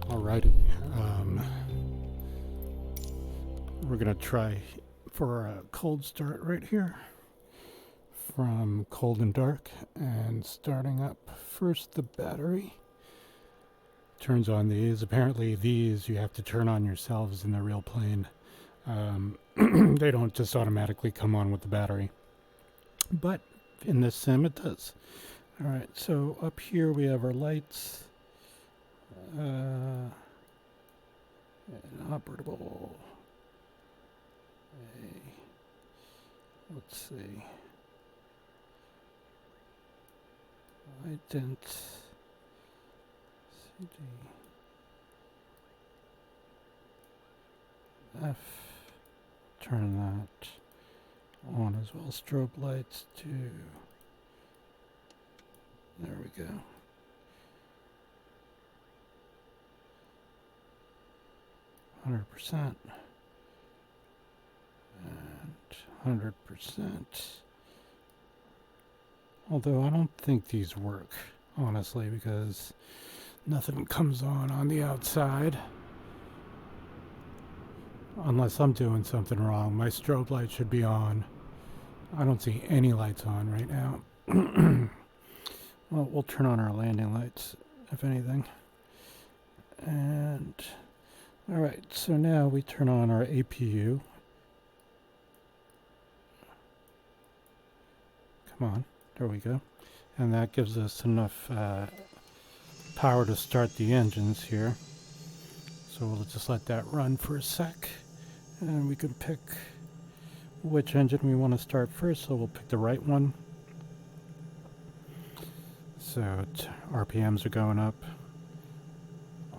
Alrighty, we're gonna try for a cold start right here from cold and dark, and starting up first the battery. Turns on these. Apparently these you have to turn on yourselves in the real plane. They don't just automatically come on with the battery, but in this sim it does. Alright, so up here we have our lights. Inoperable. Let's see. Ident. CD. F. Turn that on as well. Strobe lights too. There we go. %, and 100%. Although I don't think these work, honestly, because nothing comes on the outside. Unless I'm doing something wrong. My strobe light should be on. I don't see any lights on right now. Well, we'll turn on our landing lights, if anything. And alright, so now we turn on our APU. Come on, there we go. And that gives us enough power to start the engines here. So we'll just let that run for a sec. And we can pick which engine we want to start first, so we'll pick the right one. So RPMs are going up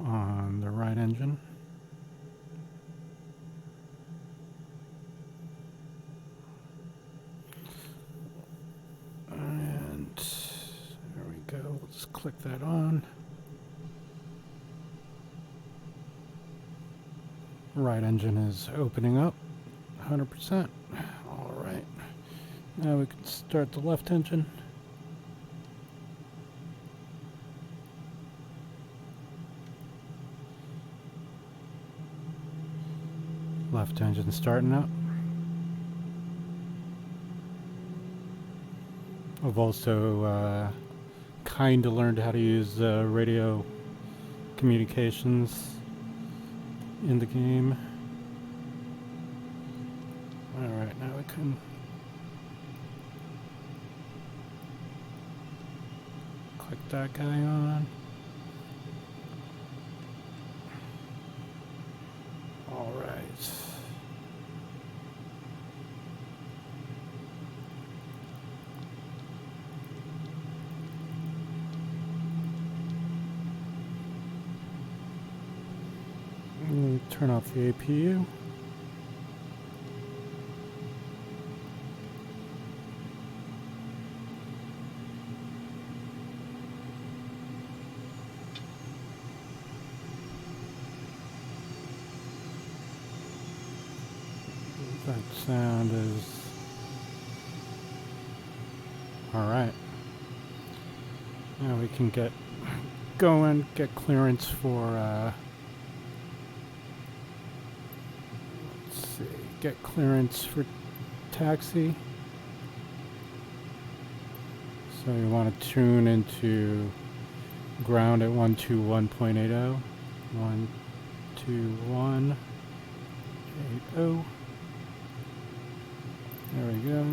on the right engine. And there we go. Let's click that on. Right engine is opening up 100%. All right. Now we can start the left engine. Left engine starting up. I've also kind of learned how to use radio communications in the game. Alright, now we can click that guy on. Alright. Turn off the APU. That sound is all right. Now we can get going, get clearance for get clearance for taxi. So you want to tune into ground at 121.80. 121.80. There we go.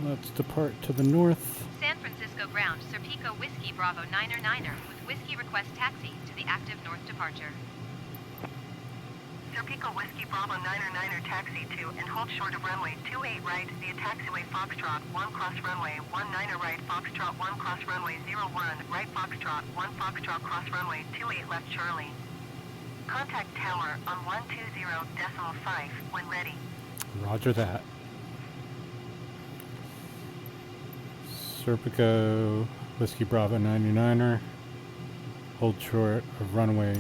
Let's depart to the north. San Francisco ground, Serpico Whiskey Bravo 9er with Whiskey Request Taxi to the active north departure. Serpico Whiskey Bravo 9er taxi to and hold short of runway 28 right via taxiway Foxtrot 1 cross runway 19er right Foxtrot 1 cross runway 01 right Foxtrot 1 Foxtrot cross runway 28 left Charlie. Contact tower on 120.5 when ready. Roger that. Serpico Whiskey Bravo 99er. Hold short of runway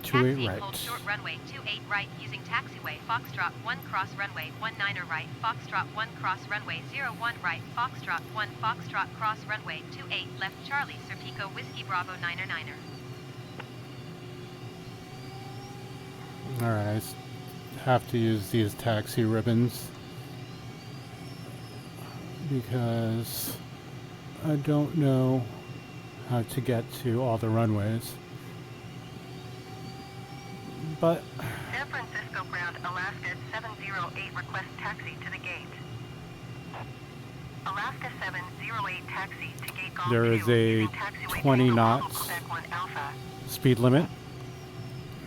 28 Taxi, right. hold short runway 28 right using taxiway Foxtrot 1 cross runway 19er right Foxtrot 1 cross runway 01 right Foxtrot 1 Foxtrot cross runway 28 left Charlie Serpico Whiskey Bravo 9er 9er. Alright, have to use these taxi ribbons because I don't know how to get to all the runways. But San Francisco Ground, Alaska 708, request taxi to the gate. Alaska 708 taxi to gate Golf there 2, is a using taxiway 20 Tango Bravo, knots Quebec 1 Alpha. speed limit.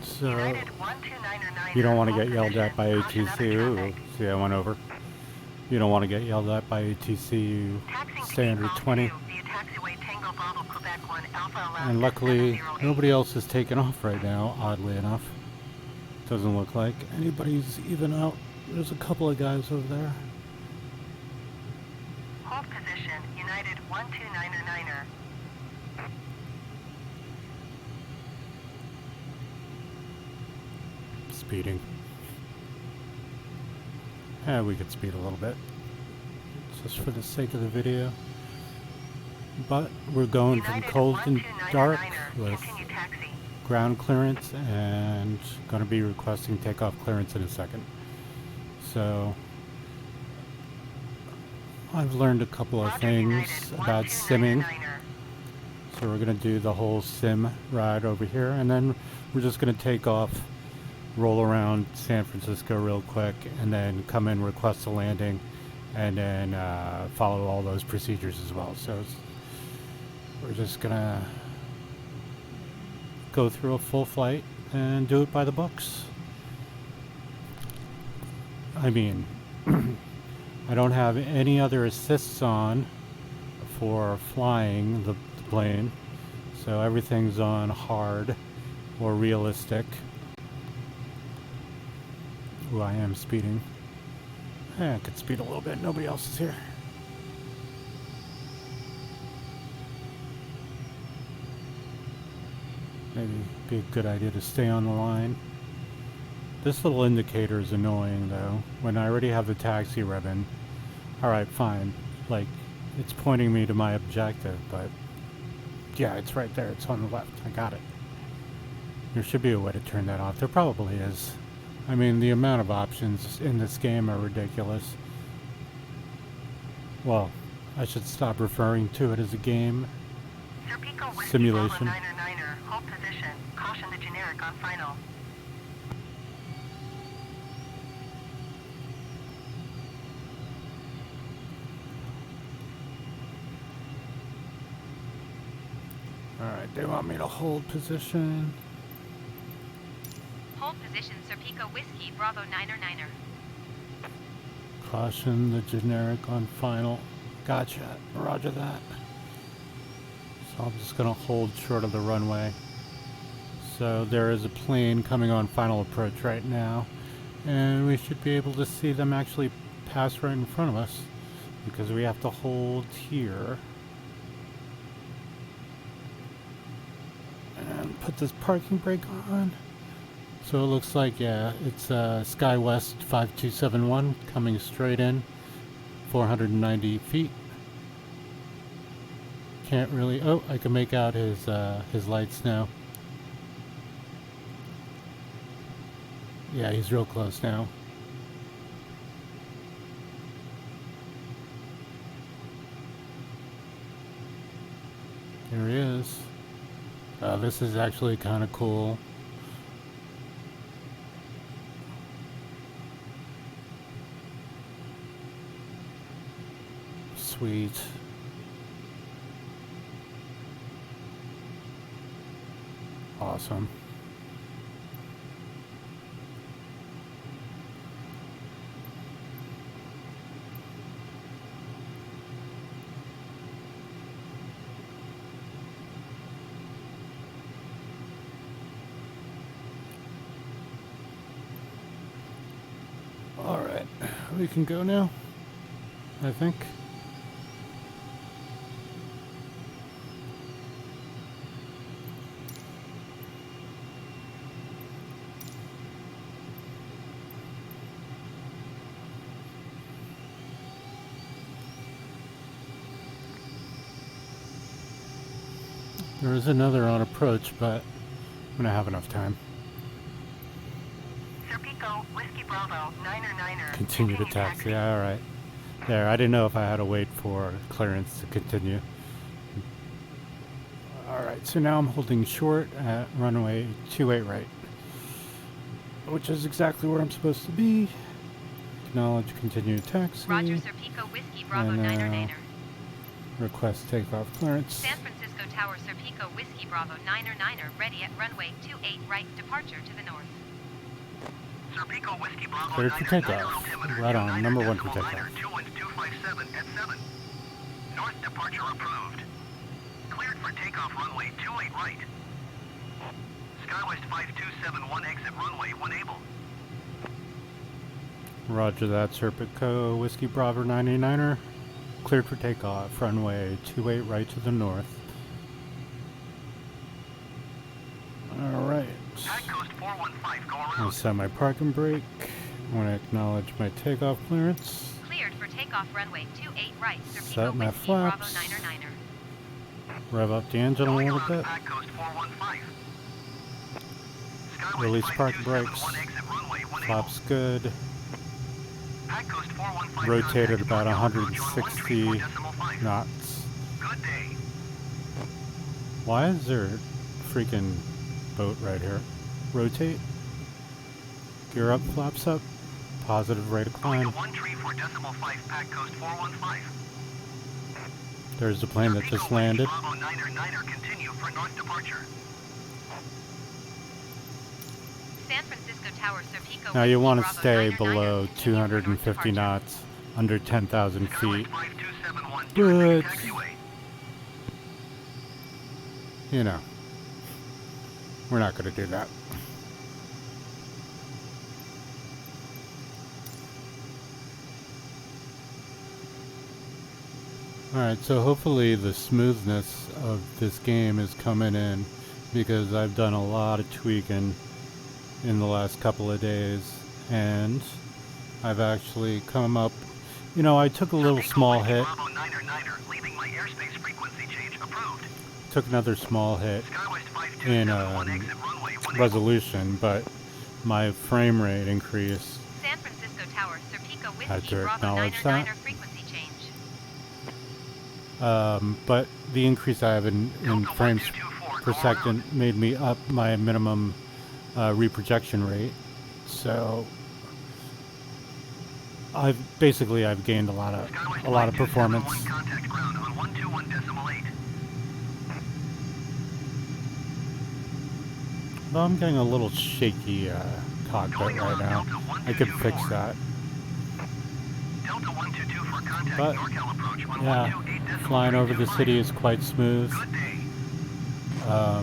So United 129er you don't want to hold get yelled at by position, caution ATC. other Ooh, traffic. see, I went over. You don't want to get yelled at by ATC. Taxiing to Stay gate under Golf 20. 2 via taxiway Tango Bravo, Quebec 1 Alpha, Alaska And luckily, 708. nobody else is taking off right now, oddly enough. Doesn't look like anybody's even out. There's a couple of guys over there. Hold position, United 129er. Speeding. Yeah, we could speed a little bit. Just for the sake of the video. But we're going from United cold and dark 1299er, with continue taxi. ground clearance and going to be requesting takeoff clearance in a second. So I've learned a couple of Roger, things United about simming. 1299er. So we're going to do the whole sim ride over here, and then we're just going to take off, roll around San Francisco real quick, and then come in, request a landing, and then follow all those procedures as well. So we're just going to go through a full flight and do it by the books. I mean, I don't have any other assists on for flying the plane, so everything's on hard or realistic. Ooh, I am speeding. I could speed a little bit. Nobody else is here. Maybe be a good idea to stay on the line. This little indicator is annoying though. When I already have the taxi ribbon, alright, fine. Like, it's pointing me to my objective, but yeah, it's right there. It's on the left. I got it. There should be a way to turn that off. There probably is. I mean, the amount of options in this game are ridiculous. Well, I should stop referring to it as a game. Serpico Whiskey Simulation. Bravo 9er, hold position. Caution the generic on final. Alright, they want me to hold position. Hold position Serpico Whiskey Bravo 9er 9er. Caution the generic on final. Gotcha. Roger that. So I'm just going to hold short of the runway. So there is a plane coming on final approach right now. And we should be able to see them actually pass right in front of us. Because we have to hold here. And put this parking brake on. So it looks like, yeah, it's SkyWest 5271 coming straight in, 490 feet. Can't really, oh, I can make out his lights now. Yeah, he's real close now. There he is. This is actually kind of cool. Sweet. Awesome. All right, we can go now, I think. There is another on approach, but I'm gonna have enough time. Serpico, Whiskey Bravo, Niner. Continue to taxi. Yeah, all right. There. I didn't know if I had to wait for clearance to continue. All right. So now I'm holding short at runway 28 right, which is exactly where I'm supposed to be. Acknowledge continue taxi. Roger, Serpico Whiskey Bravo And, Niner. Request takeoff clearance. San Francisco Tower Serpico Whiskey Bravo Niner, ready at runway 28 right, departure to the north. Serpico Whiskey Bravo Cleared for takeoff. Right on, number 1 for takeoff. 21257 at 7. North departure approved. Cleared for takeoff runway 28 right. Skywest 5271 exit runway 1 able. Roger that, Serpico Whiskey Bravo 99er. Cleared for takeoff, runway 28 right to the north. Alright. Tag coast 415, go I'll around. set my parking brake. I want to acknowledge my takeoff clearance. Cleared for takeoff runway 28 right, Set Serpico my Whiskey Bravo flaps. Niner. Rev up the engine a Going little around bit. Tag coast 415. Skywest Release parking 5271 brakes. exit runway 1 able. Flaps good. Tag coast 415. Rotated about contact approach on 160 134.5. knots. Good day. Why is there a freaking boat right here? Rotate. Gear up, flaps up. Positive rate of Going to climb. 134.5, Pack Coast 415. There's the plane that just landed. Bravo 99er, continue for north departure. San Francisco Tower Serpico Now you Whiskey want to Bravo stay 99, below continue for north 250 departure. knots, under 10,000 Skywest feet. 5271, Good. taxiway. You know, we're not going to do that. Alright, so hopefully the smoothness of this game is coming in, because I've done a lot of tweaking in the last couple of days, and I've actually come up, you know, I took a little small hit, Bravo 99er, leaving my airspace frequency change approved. took another small hit Skywest in 5271, exit runway 1 resolution, but my frame rate increased. San Francisco Tower Serpico Had Whiskey to Bravo acknowledge 99 that. frequency change. But the increase I have in frames per second made me up my minimum reprojection rate. So I've gained a lot of performance. Contact ground on 121.8. Though I'm getting a little shaky cockpit right now. I could fix that. Delta 122 for contact But NorCal approach on yeah, 128.325. flying over the city is quite smooth. Good day. 121.8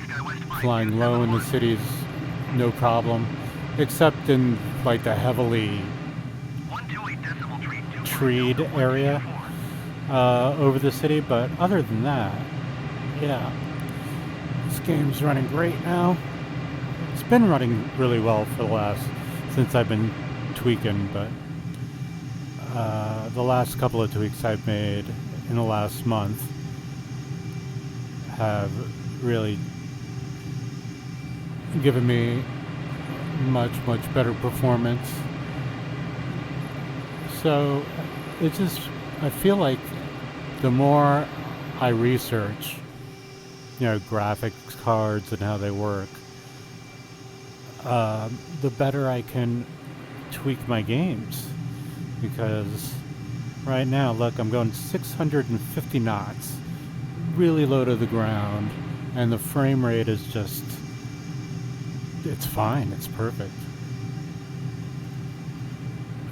Skywest 5. Flying low in the city is no problem, except in like the heavily 128.3. treed area over the city. But other than that, yeah, this game's running great now. It's been running really well for the since I've been tweaking, but the last couple of tweaks I've made in the last month have really given me much better performance. So it's just, I feel like the more I research, you know, graphics cards and how they work, the better I can tweak my games. Because right now, look, I'm going 650 knots, really low to the ground, and the frame rate is just, it's fine, it's perfect.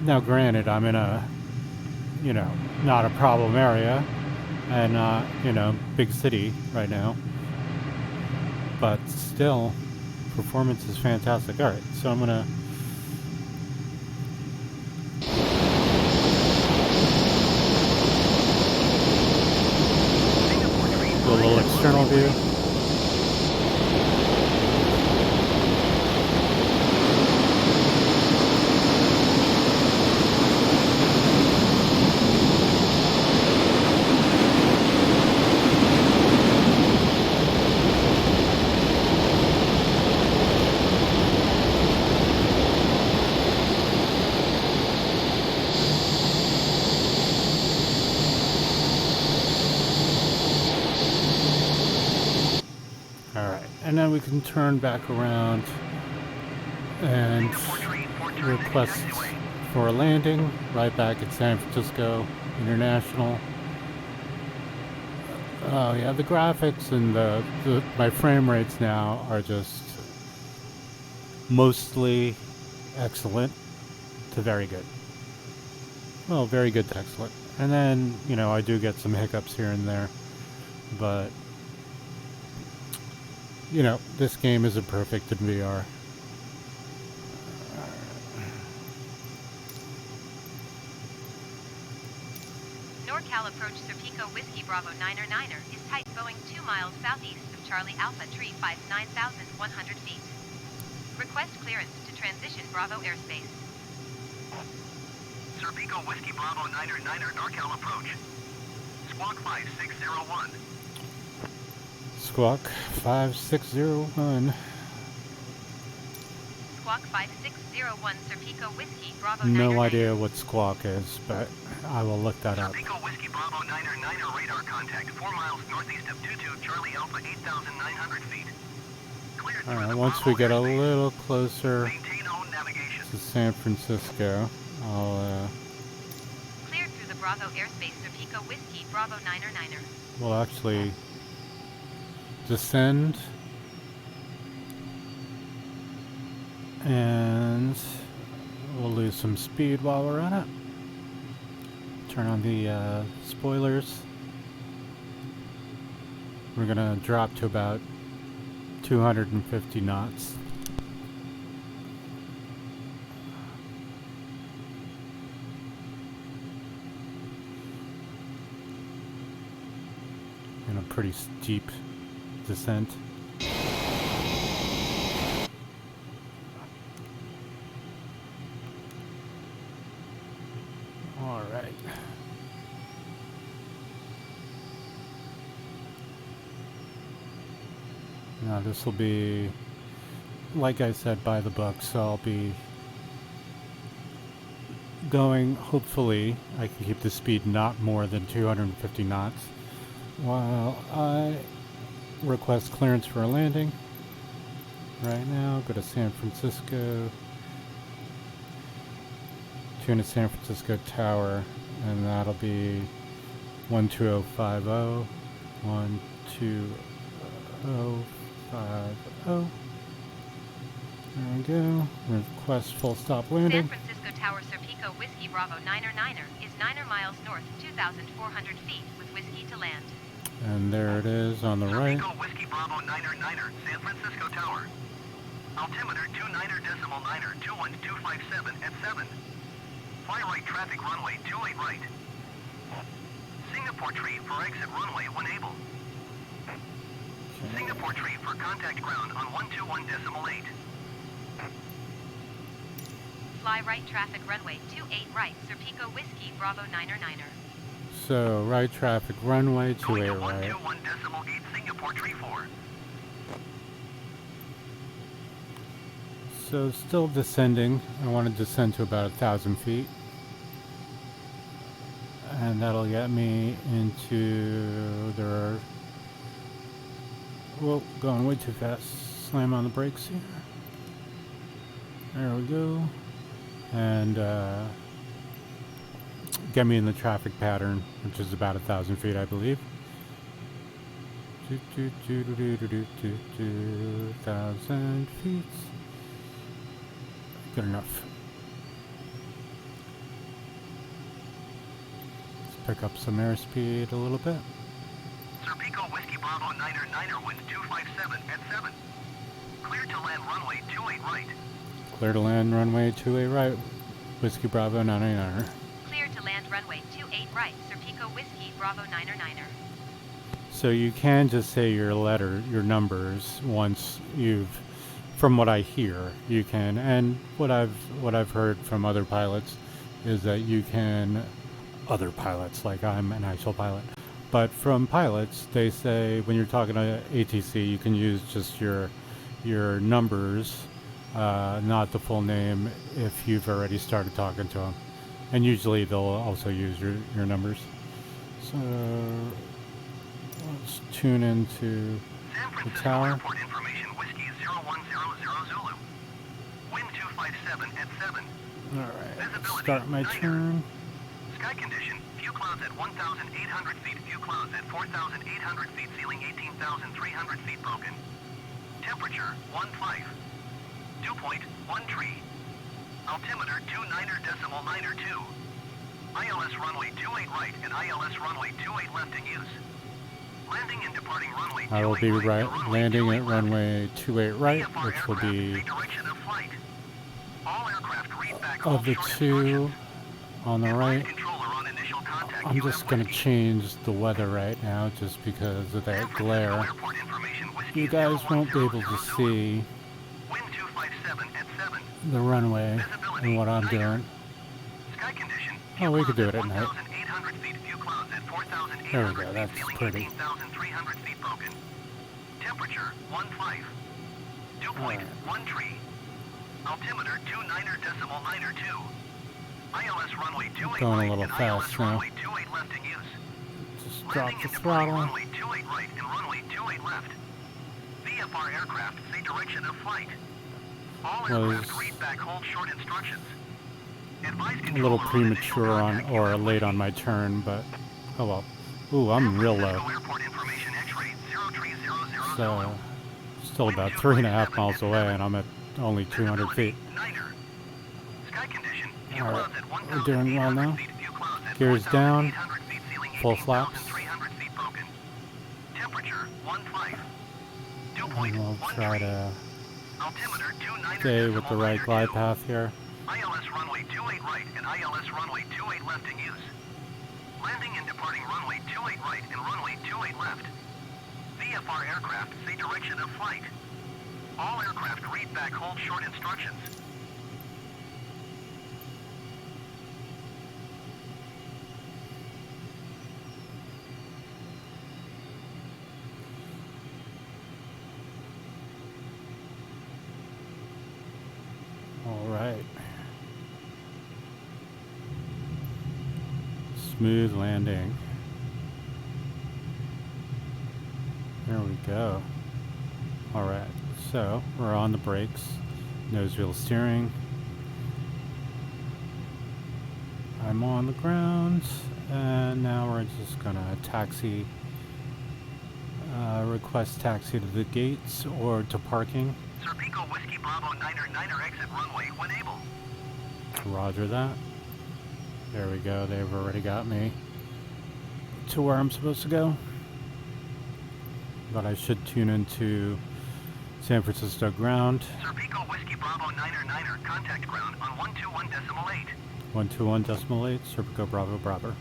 Now granted, I'm in a, you know, not a problem area, and not, you know, big city right now, but still, performance is fantastic. Alright, so I'm gonna do a little external view. and then we can turn back around and request for a landing right back at San Francisco International. Oh yeah, the graphics and my frame rates now are just mostly excellent to very good. Well, very good to excellent. And then, you know, I do get some hiccups here and there, but you know, this game isn't perfect in VR. NorCal approach Serpico Whiskey Bravo 9er is tight going 2 miles southeast of Charlie Alpha Tree 59,100 feet. Request clearance to transition Bravo airspace. Serpico Whiskey Bravo 9er NorCal approach. Squawk 5601. Squawk 5601. Squawk 5601 Serpico Whiskey Bravo 9er. No idea what squawk is, but I will look that up. Serpico Whiskey Bravo 9er radar contact 4 miles northeast of 22 Charlie Alpha 8,900 feet. Cleared through Alright, the once Bravo we get a airspace. little closer Maintain own navigation. to San Francisco, I'll Cleared through the Bravo airspace Serpico Whiskey Bravo 9er. we'll actually descend and we'll lose some speed while we're at it. Turn on the spoilers. We're gonna drop to about 250 knots. In a pretty steep descent. All right. Now this will be, like I said, by the book, so I'll be going, hopefully, I can keep the speed not more than 250 knots while I request clearance for a landing. Right now, go to San Francisco, tune to San Francisco Tower, and that'll be 12050, 12050. There we go. Request full stop San landing. Francisco Tower Serpico Whiskey Bravo 9er is 9 miles north, 2,400 feet with whiskey to land. And there it is on the right. Serpico Whiskey Bravo 9er, San Francisco Tower. Altimeter 29.9er, 21257 at 7. Fly right traffic runway 28 right. Singapore tree for exit runway when able. Singapore tree for contact ground on 121.8. Fly right traffic runway 28 right, Serpico Whiskey Bravo 9er. So right traffic runway Going 28 to right. 121.8 Singapore tree 4. So still descending. I want to descend to about 1,000 feet. And that'll get me into whoa, going way too fast. Slam on the brakes here. There we go. And get me in the traffic pattern, which is about 1,000 feet, I believe. 1,000 feet. Good enough. Let's pick up some airspeed a little bit. Serpico Whiskey Bravo 9er, wind 257 at 7. Clear to land runway 28 right. Clear to land runway 28 right. Whiskey Bravo 9er. Clear to land runway 28 right, Serpico Whiskey Bravo 9er. So you can just say your numbers once you've, from what I hear, you can, and what I've heard from other pilots is that you can, other pilots, like I'm an actual pilot, but from pilots, they say when you're talking to ATC, you can use just your numbers, not the full name, if you've already started talking to them. And usually they'll also use your numbers. So let's tune into San the Francisco tower. Airport information 257 at 7. Alright, start my turn. Sky condition, few clouds at 1,800 feet, few clouds at 4,800 feet, ceiling 18,300 feet broken. Temperature, 15. Dew point, 1 tree. Altimeter, 29.92. ILS runway 28 right and ILS runway 28 left in use. Landing and departing runway 28 I will be right, and runway landing 28 at left. runway 28 right, VFR which will aircraft, be the direction of flight. All aircraft read back of all the short two instructions. on the Advise right. controller on initial contact. I'm You just have gonna whiskey. change the weather right now just because of San that Francisco glare. Airport information, whiskey You guys won't be 010 able to Zulu. see Wind 257 at 7. the runway Visibility, and what I'm niner. doing. Sky condition, Oh, we could do clouds it at night. 1,800 feet, few clouds at 4,800 There we go, feet, that's ceiling pretty. 18,300 feet broken. Temperature, 15. Dew point, Alright. 1 tree. Altimeter, 29.92. ILS runway 28 Going a right little and fast ILS now. runway 28 left in use. Just Landing drop the and departing throttle. runway 28 right and runway 28 left. VFR aircraft, say direction of flight. All Well, aircraft it's read back hold short instructions. Advise A controller little on premature initial on, contact. You or have late on whiskey. my turn, but oh well. Ooh, I'm real San low. Francisco Airport information, X-ray 03000. So, still about 3.5 miles away, and I'm at only 200 feet. Niner. Sky condition, few Alright, clouds at we're doing well 1,800 now. feet, few clouds at Gears down, 4,800 feet, ceiling full flaps. 18,300 feet broken. Temperature, 15. Dew And point, we'll 1 try tree. to Altimeter, 29 stay with the right glide path here. ILS runway 28 right and ILS runway 28 left in use. Landing and departing runway 28 right and runway 28 left. VFR aircraft, say direction of flight. All aircraft read back hold short instructions. Alright. Smooth landing. There we go. Alright, so we're on the brakes, nose wheel steering. I'm on the ground, and now we're just gonna taxi, request taxi to the gates or to parking. Serpico Whiskey Bravo 9er exit runway when able. Roger that. There we go, they've already got me to where I'm supposed to go. But I should tune into San Francisco Ground. Serpico Whiskey Bravo 9er contact ground on 121.8. 121.8, Serpico Bravo Bravo.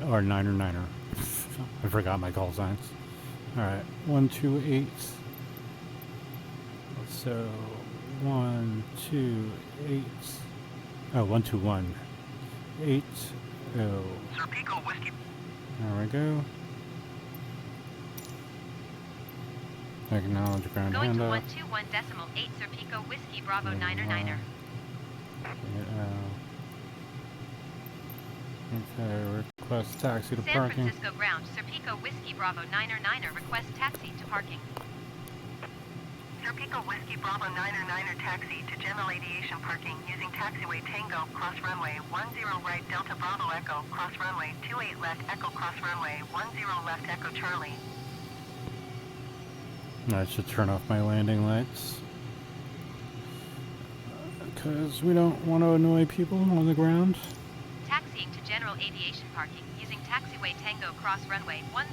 Or Niner. I forgot my call signs. Alright, 128. So, 128. Oh, 121. 80. Serpico Whiskey. There we go. Acknowledge ground Going to handoff. 121.8 Serpico Whiskey Bravo 9er. Okay, request taxi to San parking. Francisco Ground, Serpico Whiskey Bravo 9er. Request taxi to parking. Serpico Whiskey Bravo 9er taxi to general aviation parking using taxiway Tango, cross runway 10 right Delta Bravo Echo, cross runway 28 left Echo, cross runway 10 left Echo Charlie. I should turn off my landing lights. Because we don't want to annoy people on the ground. Taxiing to general aviation parking using taxiway Tango, cross runway 10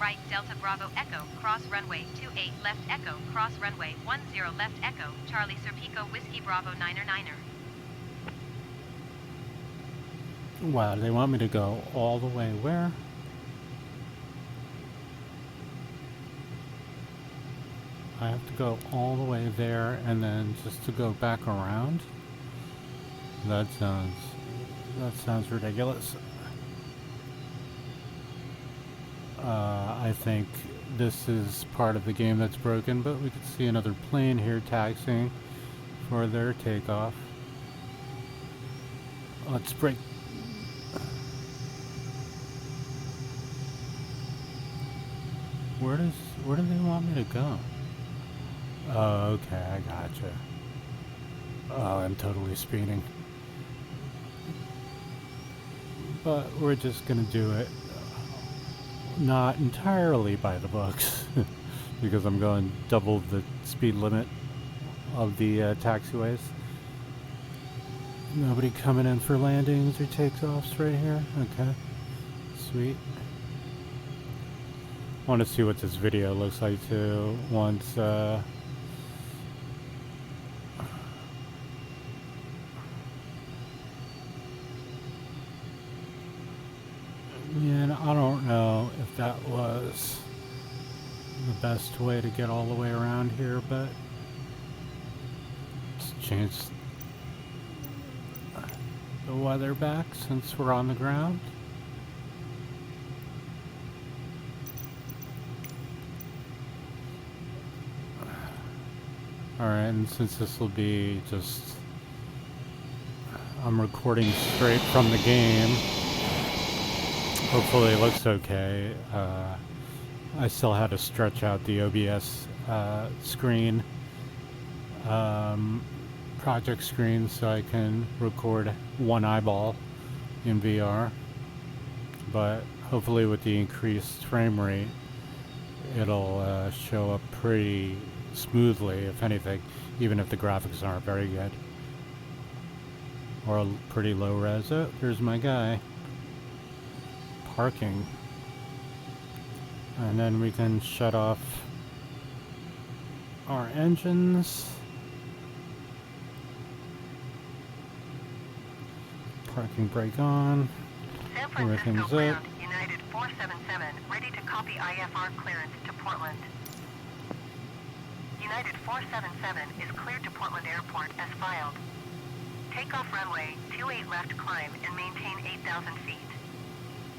right Delta Bravo Echo, cross runway 28 left Echo, cross runway 10 left Echo, Charlie Serpico Whiskey Bravo 9er. Wow, they want me to go all the way where? I have to go all the way there and then just to go back around? That sounds ridiculous. I think this is part of the game that's broken, but we could see another plane here taxiing for their takeoff. Let's break. Where do they want me to go? Oh, okay, I gotcha. Oh, I'm totally speeding. But we're just gonna do it not entirely by the books because I'm going double the speed limit of the taxiways. Nobody coming in for landings or takeoffs right here? Okay, sweet. Want to see what this video looks like too once and I don't know if that was the best way to get all the way around here, but let's change the weather back since we're on the ground. Alright, and since this will be just... I'm recording straight from the game. Hopefully it looks okay. I still had to stretch out the OBS screen, project screen, so I can record one eyeball in VR. But hopefully with the increased frame rate, it'll show up pretty smoothly, if anything, even if the graphics aren't very good. Or pretty low res. Oh, there's my guy. Parking. And then we can shut off our engines. Parking brake on. San Francisco Everything's Ground, up. United 477, ready to copy IFR clearance to Portland. United 477 is cleared to Portland Airport as filed. Takeoff runway 28 left climb and maintain 8,000 feet.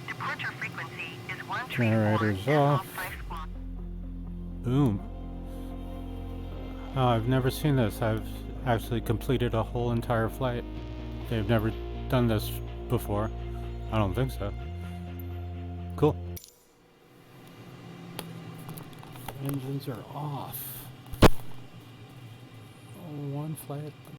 Departure frequency is 134 Generators off. 5 squawk. Boom. Oh, I've never seen this. I've actually completed a whole entire flight. They've never done this before. I don't think so. Cool. Engines are off. One flight.